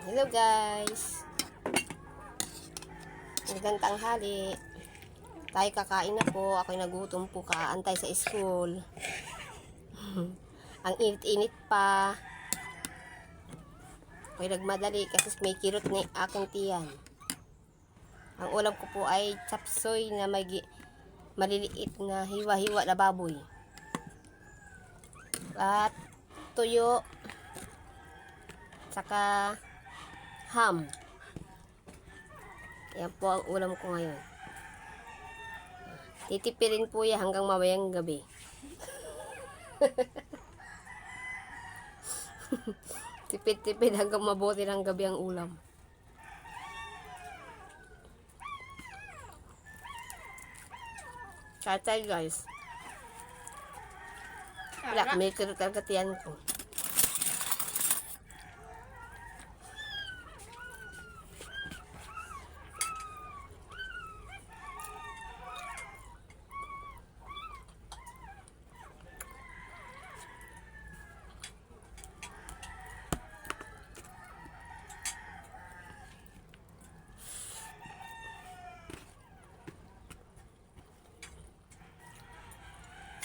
Hello guys. Magandang tanghali. Tayo kakain na po. Ako'y nagutom po kaantay sa school. Ang init-init pa. Ako'y nagmadali kasi may kirot na aking tiyan. Ang ulam ko po ay chapsoy na may maliliit na hiwa-hiwa na baboy. At tuyo. Saka ham. Yan po ang ulam ko ngayon. Titipirin po yan hanggang mamayang gabi. Tipid-tipid hanggang mabuti ng gabi ang ulam. Katay guys. Wala, may karagatian ko.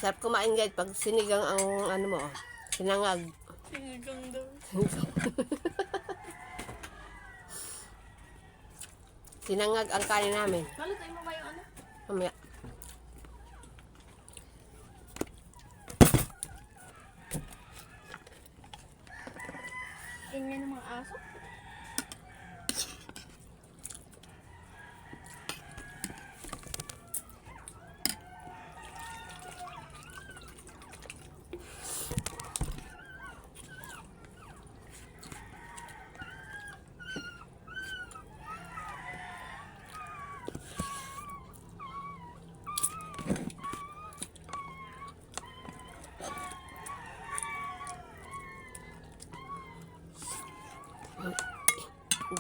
Sarap kumain guys pag sinigang ang ano mo, sinangag. Sinigang daw. Sinangag ang kanin namin. Balutay mo ba yung ano? Mamaya. Ingay ng mga aso?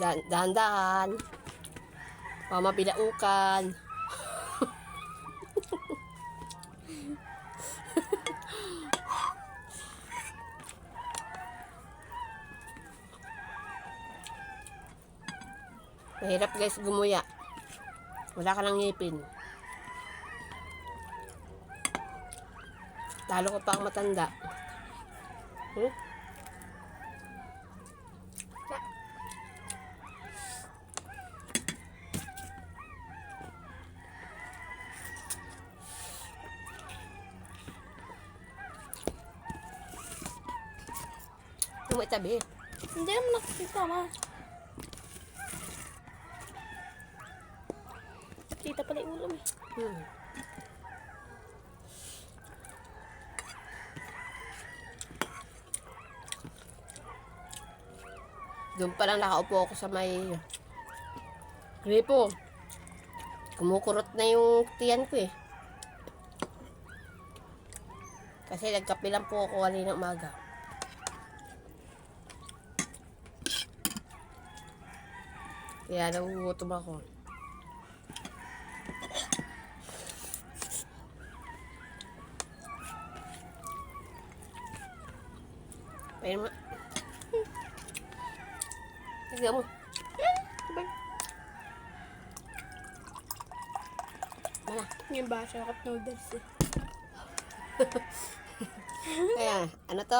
Dahan-dahan. Pamapilaukan. Mahirap guys gumuya. Wala ka ng ngipin. Talo ko pa ang matanda. May tabi. Hindi naman nakikita, ma. Kita pala yung ulam eh. Doon pa lang nakaupo ako sa may gripo. Kumukurot na yung tiyan ko eh. Kasi nagkape lang po ako kanina umaga. Kaya nagugutom ako. Pwede mo. Tignan mo. Mana? Yung basa cup noodles eh. Kaya, ano to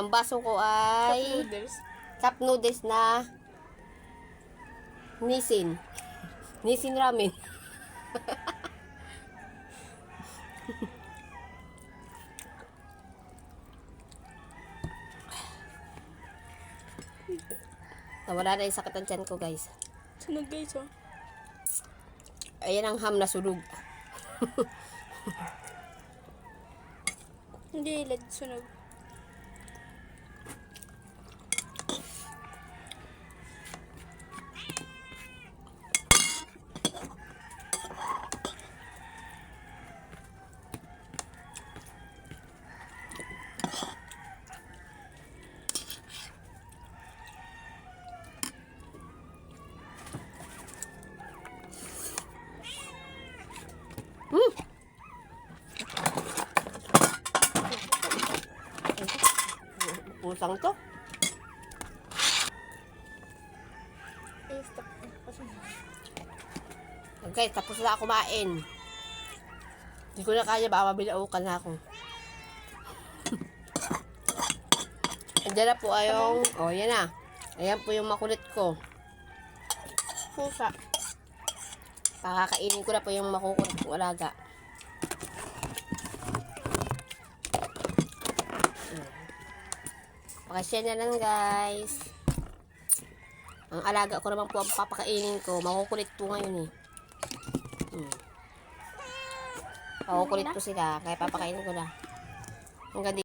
ang baso ko Cup ay noodles? cup noodles na Nissin. Nissin ramen. Nawala na yung sakit ang tiyan ko guys. Sunog guys oh. Ayan ang ham na sunog. Hindi, led sunog. Pusang to. Taste. Okay, tapos na ako kumain. Hindi ko na kaya, baka mabilaukan na ako. Andiyan na po ayong, yan na. Ayan po yung makulit ko. Pusa. Pakakainin ko na po yung makukulit kong alaga. Pakasya na lang guys. Ang alaga ko naman po ang papakainin ko. Makukulit po ngayon eh. Makukulit po sila. Kaya papakainin ko na. Hanggang